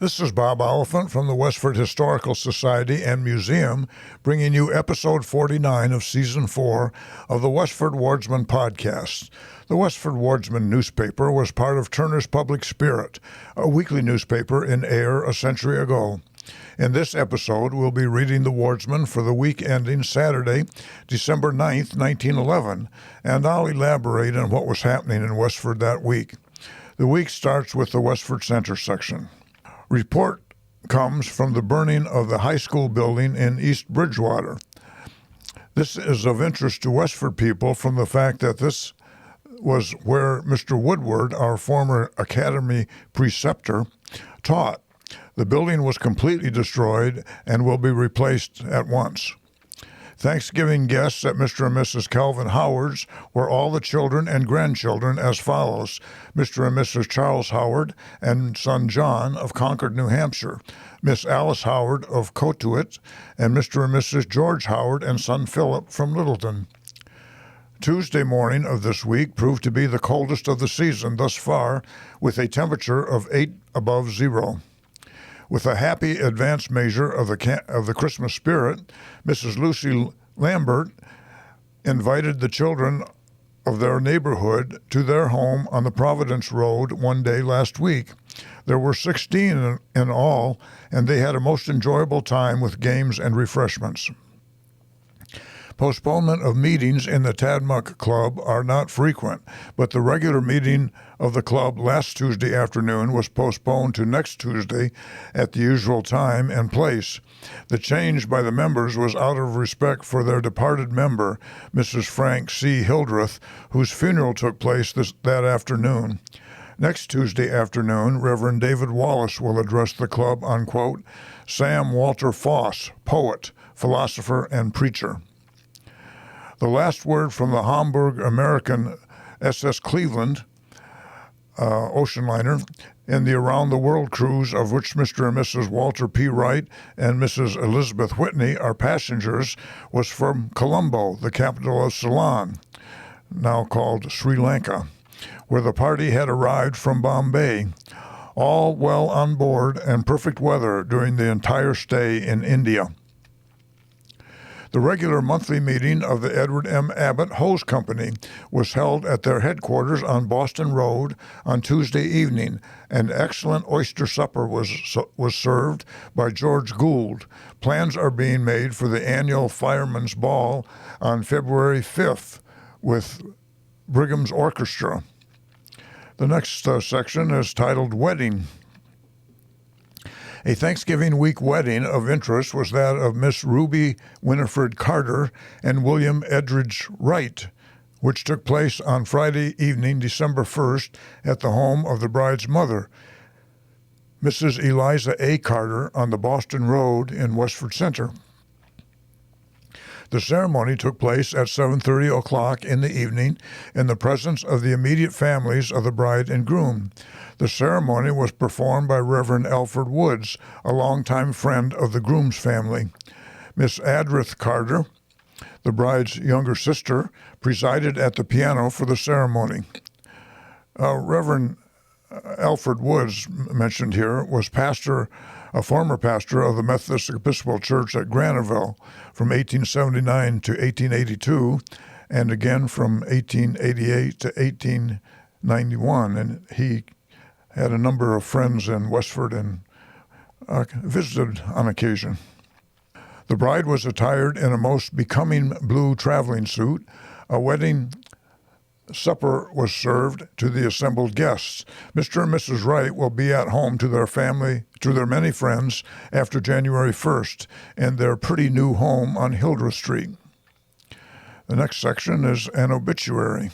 This is Bob Oliphant from the Westford Historical Society and Museum, bringing you episode 49 of season 4 of the Westford Wardsman podcast. The Westford Wardsman newspaper was part of Turner's Public Spirit, a weekly newspaper in Ayer a century ago. In this episode, we'll be reading the Wardsman for the week ending Saturday, December 9th, 1911, and I'll elaborate on what was happening in Westford that week. The week starts with the Westford Center section. Report comes from the burning of the high school building in East Bridgewater. This is of interest to Westford people from the fact that this was where Mr. Woodward, our former academy preceptor, taught. The building was completely destroyed and will be replaced at once. Thanksgiving guests at Mr. and Mrs. Calvin Howard's were all the children and grandchildren as follows: Mr. and Mrs. Charles Howard and son John of Concord, New Hampshire, Miss Alice Howard of Cotuit, and Mr. and Mrs. George Howard and son Philip from Littleton. Tuesday morning of this week proved to be the coldest of the season thus far, with a temperature of 8 above zero. With a happy advance measure of the Christmas spirit, Mrs. Lucy Lambert invited the children of their neighborhood to their home on the Providence Road one day last week. There were 16 in all, and they had a most enjoyable time with games and refreshments. Postponement of meetings in the Tadmuck Club are not frequent, but the regular meeting of the club last Tuesday afternoon was postponed to next Tuesday at the usual time and place. The change by the members was out of respect for their departed member, Mrs. Frank C. Hildreth, whose funeral took place that afternoon. Next Tuesday afternoon, Reverend David Wallace will address the club on, quote, Sam Walter Foss, poet, philosopher, and preacher. The last word from the Hamburg American SS Cleveland ocean liner in the Around the World cruise, of which Mr. and Mrs. Walter P. Wright and Mrs. Elizabeth Whitney are passengers, was from Colombo, the capital of Ceylon, now called Sri Lanka, where the party had arrived from Bombay. All well on board and perfect weather during the entire stay in India. The regular monthly meeting of the Edward M. Abbott Hose Company was held at their headquarters on Boston Road on Tuesday evening. An excellent oyster supper was served by George Gould. Plans are being made for the annual Firemen's Ball on February 5th with Brigham's Orchestra. The next section is titled Wedding. A Thanksgiving week wedding of interest was that of Miss Ruby Winifred Carter and William Edridge Wright, which took place on Friday evening, December 1st, at the home of the bride's mother, Mrs. Eliza A. Carter, on the Boston Road in Westford Center. The ceremony took place at 7:30 o'clock in the evening in the presence of the immediate families of the bride and groom. The ceremony was performed by Reverend Alfred Woods, a longtime friend of the groom's family. Miss Adrith Carter, the bride's younger sister, presided at the piano for the ceremony. Reverend Alfred Woods, mentioned here, was a former pastor of the Methodist Episcopal Church at Granville from 1879 to 1882, and again from 1888 to 1891. And he had a number of friends in Westford and visited on occasion. The bride was attired in a most becoming blue traveling suit. A wedding supper was served to the assembled guests. Mr. and Mrs. Wright will be at home to their many friends after January 1st in their pretty new home on Hildreth Street. The next section is an obituary.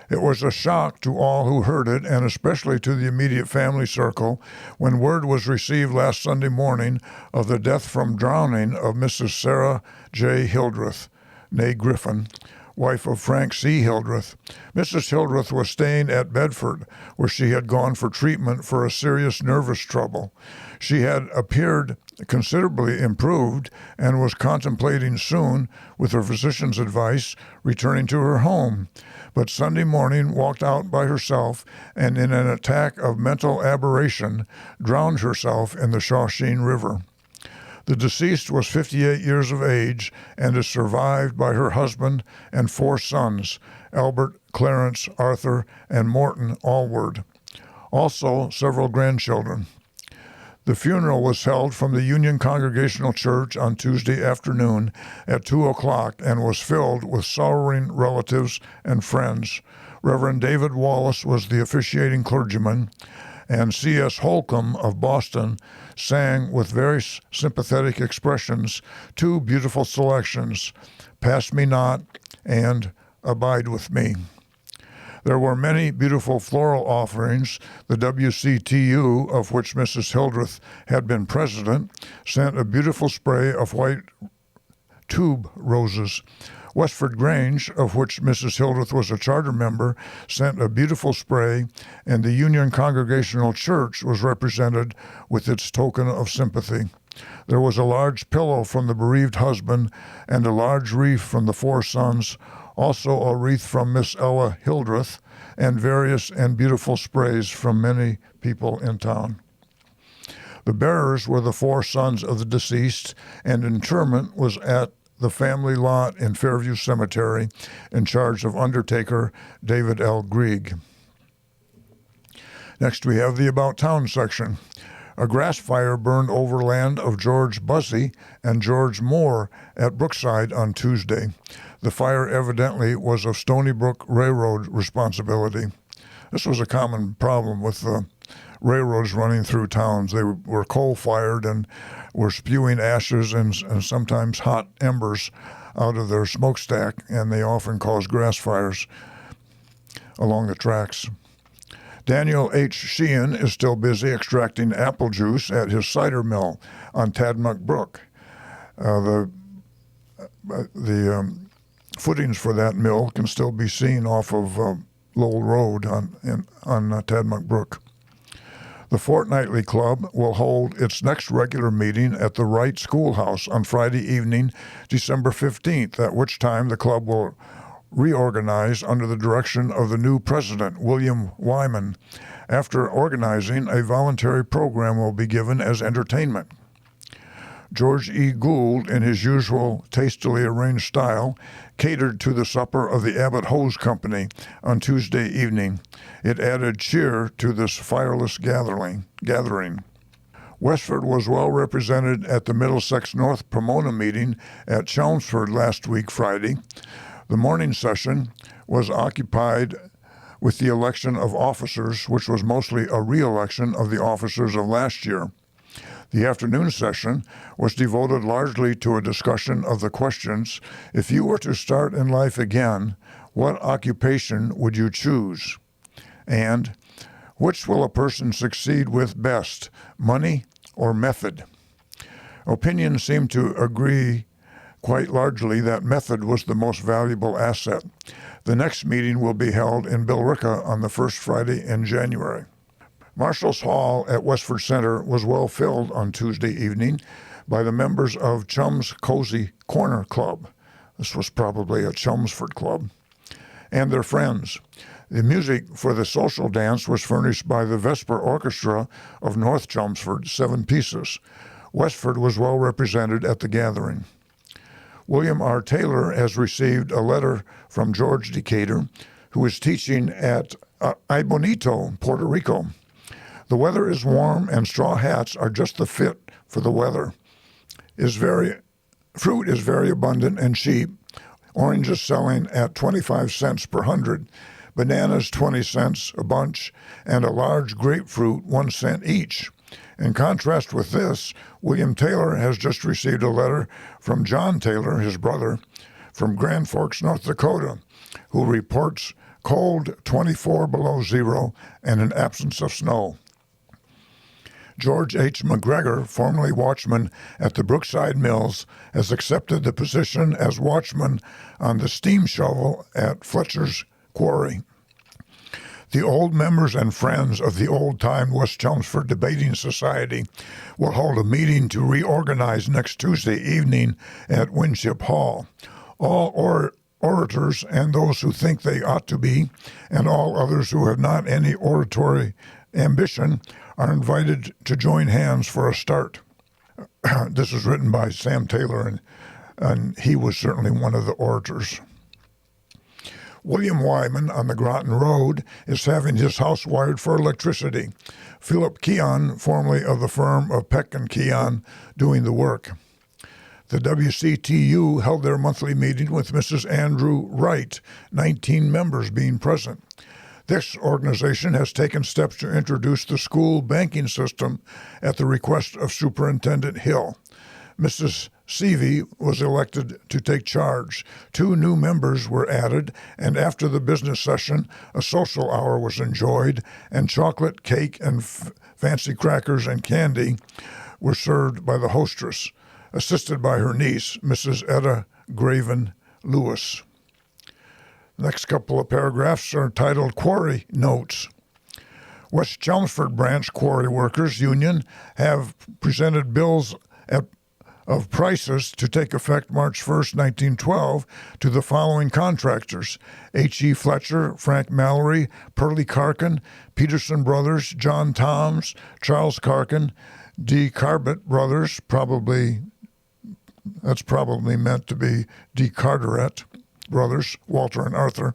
It was a shock to all who heard it, and especially to the immediate family circle, when word was received last Sunday morning of the death from drowning of Mrs. Sarah J. Hildreth, née Griffin, wife of Frank C. Hildreth. Mrs. Hildreth was staying at Bedford, where she had gone for treatment for a serious nervous trouble. She had appeared considerably improved and was contemplating soon, with her physician's advice, returning to her home, but Sunday morning walked out by herself and, in an attack of mental aberration, drowned herself in the Shawsheen River. The deceased was 58 years of age and is survived by her husband and 4 sons, Albert, Clarence, Arthur, and Morton Allward. Also, several grandchildren. The funeral was held from the Union Congregational Church on Tuesday afternoon at 2 o'clock and was filled with sorrowing relatives and friends. Reverend David Wallace was the officiating clergyman, and C.S. Holcomb of Boston sang with very sympathetic expressions 2 beautiful selections, Pass Me Not and Abide With Me. There were many beautiful floral offerings. The WCTU, of which Mrs. Hildreth had been president, sent a beautiful spray of white tube roses. Westford Grange, of which Mrs. Hildreth was a charter member, sent a beautiful spray, and the Union Congregational Church was represented with its token of sympathy. There was a large pillow from the bereaved husband and a large wreath from the 4 sons, also a wreath from Miss Ella Hildreth, and various and beautiful sprays from many people in town. The bearers were the 4 sons of the deceased, and interment was at the family lot in Fairview Cemetery in charge of undertaker David L. Grieg. Next we have the About Town section. A grass fire burned over land of George Bussey and George Moore at Brookside on Tuesday. The fire evidently was of Stony Brook Railroad responsibility. This was a common problem with the railroads running through towns. They were coal-fired and were spewing ashes and sometimes hot embers out of their smokestack, and they often caused grass fires along the tracks. Daniel H. Sheehan is still busy extracting apple juice at his cider mill on Tadmuck Brook. The footings for that mill can still be seen off of Lowell Road on Tadmuck Brook. The Fortnightly Club will hold its next regular meeting at the Wright Schoolhouse on Friday evening, December 15th, at which time the club will reorganize under the direction of the new president, William Wyman. After organizing, a voluntary program will be given as entertainment. George E. Gould, in his usual tastily arranged style, catered to the supper of the Abbott Hose Company on Tuesday evening. It added cheer to this fireless gathering. Westford was well represented at the Middlesex North Pomona meeting at Chelmsford last week, Friday. The morning session was occupied with the election of officers, which was mostly a re-election of the officers of last year. The afternoon session was devoted largely to a discussion of the questions, if you were to start in life again, what occupation would you choose? And which will a person succeed with best, money or method? Opinions seem to agree quite largely that method was the most valuable asset. The next meeting will be held in Billerica on the first Friday in January. Marshall's Hall at Westford Center was well filled on Tuesday evening by the members of Chum's Cozy Corner Club. This was probably a Chelmsford club. And their friends. The music for the social dance was furnished by the Vesper Orchestra of North Chelmsford, 7 pieces. Westford was well represented at the gathering. William R. Taylor has received a letter from George Decatur, who is teaching at Ay Bonito, Puerto Rico. The weather is warm and straw hats are just the fit for the weather. Fruit is very abundant and cheap. Oranges selling at 25 cents per 100, bananas 20 cents a bunch, and a large grapefruit 1 cent each. In contrast with this, William Taylor has just received a letter from John Taylor, his brother, from Grand Forks, North Dakota, who reports cold 24 below zero and an absence of snow. George H. McGregor, formerly watchman at the Brookside Mills, has accepted the position as watchman on the steam shovel at Fletcher's Quarry. The old members and friends of the old-time West Chelmsford Debating Society will hold a meeting to reorganize next Tuesday evening at Winship Hall. All orators and those who think they ought to be, and all others who have not any oratory ambition, are invited to join hands for a start. This was written by Sam Taylor, and he was certainly one of the orators. William Wyman on the Groton Road is having his house wired for electricity. Philip Keon, formerly of the firm of Peck and Keon, doing the work. The WCTU held their monthly meeting with Mrs. Andrew Wright, 19 members being present. This organization has taken steps to introduce the school banking system at the request of Superintendent Hill. Mrs. Seavey was elected to take charge. 2 new members were added, and after the business session, a social hour was enjoyed, and chocolate, cake, and fancy crackers and candy were served by the hostess, assisted by her niece, Mrs. Etta Graven Lewis. Next couple of paragraphs are titled Quarry Notes. West Chelmsford Branch Quarry Workers Union have presented bills of prices to take effect March 1st, 1912, to the following contractors: H.E. Fletcher, Frank Mallory, Pearlie Carkin, Peterson Brothers, John Toms, Charles Carkin, D. Carbett Brothers, that's probably meant to be D. Carteret Brothers, Walter and Arthur,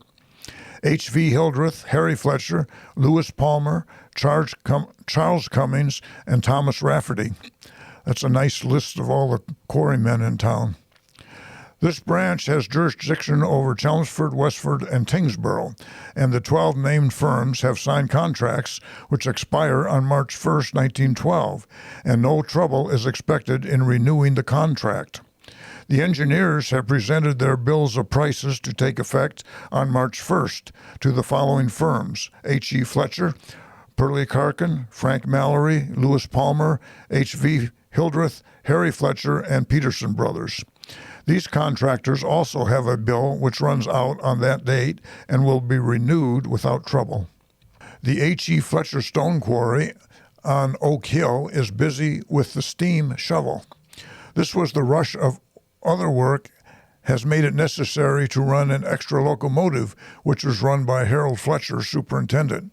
H.V. Hildreth, Harry Fletcher, Lewis Palmer, Charles Cummings, and Thomas Rafferty. That's a nice list of all the quarrymen in town. This branch has jurisdiction over Chelmsford, Westford, and Tingsboro, and the 12 named firms have signed contracts which expire on March 1st, 1912, and no trouble is expected in renewing the contract. The engineers have presented their bills of prices to take effect on March 1st to the following firms: H.E. Fletcher, Pearlie Carkin, Frank Mallory, Lewis Palmer, H.V. Hildreth, Harry Fletcher, and Peterson Brothers. These contractors also have a bill which runs out on that date and will be renewed without trouble. The H.E. Fletcher Stone Quarry on Oak Hill is busy with the steam shovel. This was the rush of other work has made it necessary to run an extra locomotive, which was run by Harold Fletcher, superintendent.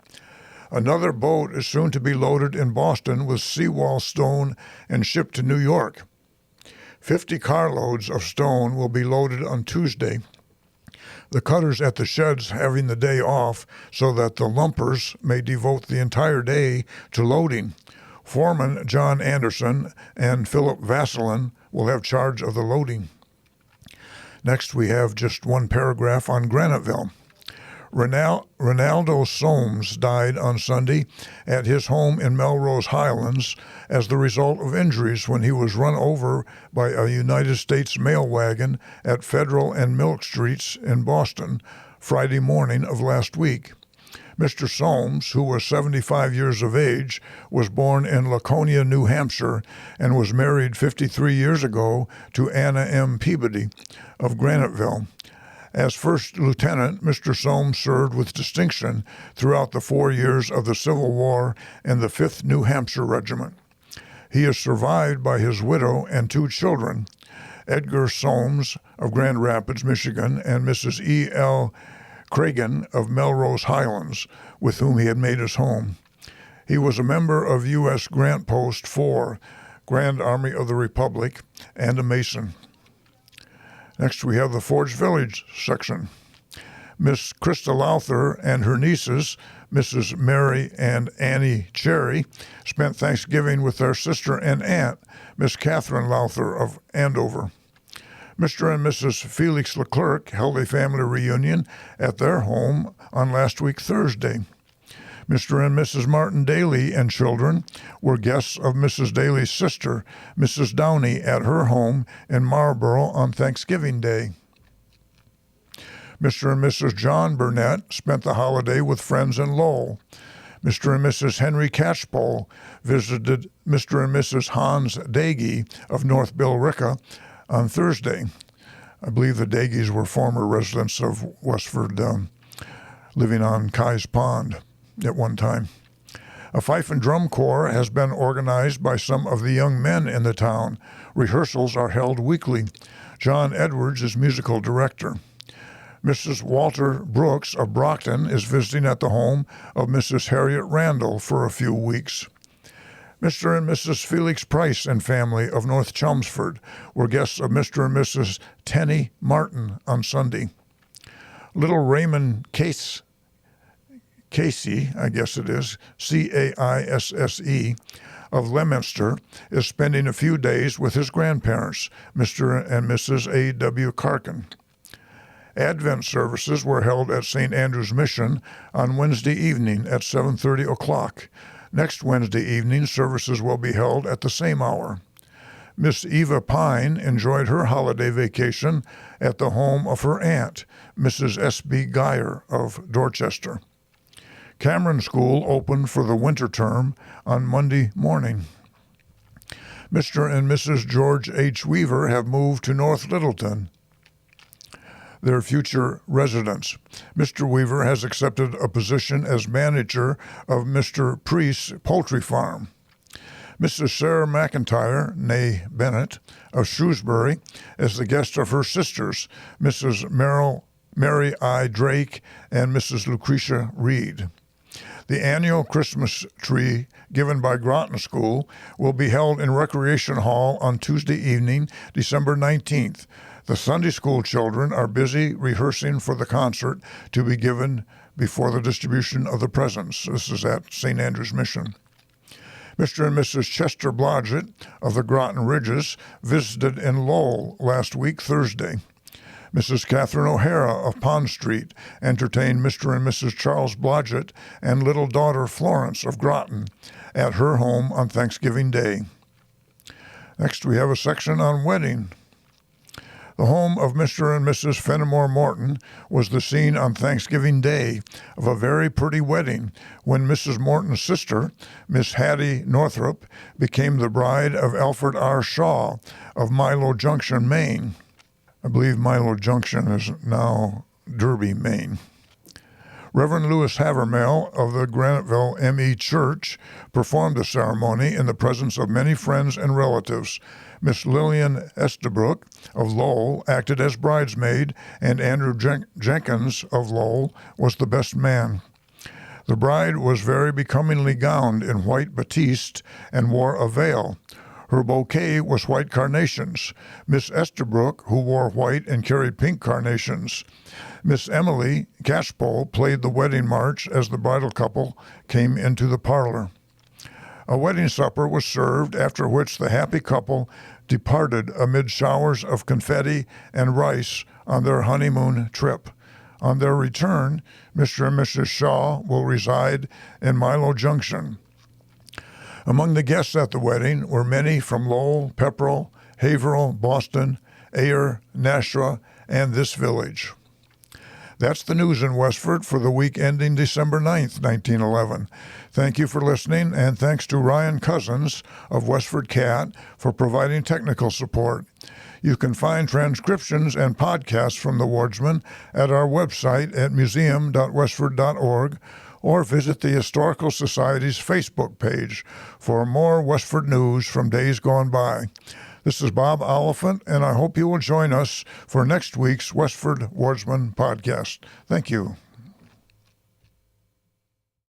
Another boat is soon to be loaded in Boston with seawall stone and shipped to New York. 50 carloads of stone will be loaded on Tuesday. The cutters at the sheds having the day off so that the lumpers may devote the entire day to loading. Foreman John Anderson and Philip Vasselin will have charge of the loading. Next, we have just one paragraph on Graniteville. Ronaldo Soames died on Sunday at his home in Melrose Highlands as the result of injuries when he was run over by a United States mail wagon at Federal and Milk Streets in Boston Friday morning of last week. Mr. Soames, who was 75 years of age, was born in Laconia, New Hampshire, and was married 53 years ago to Anna M. Peabody of Graniteville. As first lieutenant, Mr. Soames served with distinction throughout the 4 years of the Civil War in the 5th New Hampshire Regiment. He is survived by his widow and 2 children, Edgar Soames of Grand Rapids, Michigan, and Mrs. E. L. Cragen of Melrose Highlands, with whom he had made his home. He was a member of U.S. Grant Post 4, Grand Army of the Republic, and a Mason. Next, we have the Forge Village section. Miss Krista Lowther and her nieces, Mrs. Mary and Annie Cherry, spent Thanksgiving with their sister and aunt, Miss Catherine Lowther of Andover. Mr. and Mrs. Felix Leclerc held a family reunion at their home on last week Thursday. Mr. and Mrs. Martin Daly and children were guests of Mrs. Daly's sister, Mrs. Downey, at her home in Marlborough on Thanksgiving Day. Mr. and Mrs. John Burnett spent the holiday with friends in Lowell. Mr. and Mrs. Henry Catchpole visited Mr. and Mrs. Hans Dagey of North Billerica on Thursday. I believe the Dageys were former residents of Westford, living on Kai's Pond at one time. A fife and drum corps has been organized by some of the young men in the town. Rehearsals are held weekly. John Edwards is musical director. Mrs. Walter Brooks of Brockton is visiting at the home of Mrs. Harriet Randall for a few weeks. Mr. and Mrs. Felix Price and family of North Chelmsford were guests of Mr. and Mrs. Tenny Martin on Sunday. Little Raymond Casey, I guess it is, Caisse, of Leominster, is spending a few days with his grandparents, Mr. and Mrs. A.W. Karkin. Advent services were held at St. Andrew's Mission on Wednesday evening at 7:30 o'clock. Next Wednesday evening, services will be held at the same hour. Miss Eva Pine enjoyed her holiday vacation at the home of her aunt, Mrs. S.B. Geyer of Dorchester. Cameron School opened for the winter term on Monday morning. Mr. and Mrs. George H. Weaver have moved to North Littleton, their future residence. Mr. Weaver has accepted a position as manager of Mr. Priest's poultry farm. Mrs. Sarah McIntyre, née Bennett, of Shrewsbury, is the guest of her sisters, Mrs. Mary I. Drake and Mrs. Lucretia Reed. The annual Christmas tree given by Groton School will be held in Recreation Hall on Tuesday evening, December 19th. The Sunday school children are busy rehearsing for the concert to be given before the distribution of the presents. This is at St. Andrew's Mission. Mr. and Mrs. Chester Blodgett of the Groton Ridges visited in Lowell last week, Thursday. Mrs. Catherine O'Hara of Pond Street entertained Mr. and Mrs. Charles Blodgett and little daughter Florence of Groton at her home on Thanksgiving Day. Next, we have a section on wedding. The home of Mr. and Mrs. Fenimore Morton was the scene on Thanksgiving Day of a very pretty wedding when Mrs. Morton's sister, Miss Hattie Northrup, became the bride of Alfred R. Shaw of Milo Junction, Maine. I believe Milo Junction is now Derby, Maine. Reverend Louis Havermel of the Graniteville M.E. Church performed the ceremony in the presence of many friends and relatives. Miss Lillian Estabrook of Lowell acted as bridesmaid, and Andrew Jenkins of Lowell was the best man. The bride was very becomingly gowned in white batiste and wore a veil. Her bouquet was white carnations. Miss Estabrook, who wore white and carried pink carnations. Miss Emily Catchpole played the wedding march as the bridal couple came into the parlor. A wedding supper was served, after which the happy couple departed amid showers of confetti and rice on their honeymoon trip. On their return, Mr. and Mrs. Shaw will reside in Milo Junction. Among the guests at the wedding were many from Lowell, Pepperell, Haverhill, Boston, Ayer, Nashua, and this village. That's the news in Westford for the week ending December 9th, 1911. Thank you for listening, and thanks to Ryan Cousins of WestfordCAT for providing technical support. You can find transcriptions and podcasts from the Wardsman at our website at museum.westford.org, or visit the Historical Society's Facebook page for more Westford news from days gone by. This is Bob Oliphant, and I hope you will join us for next week's Westford Wardsman podcast. Thank you.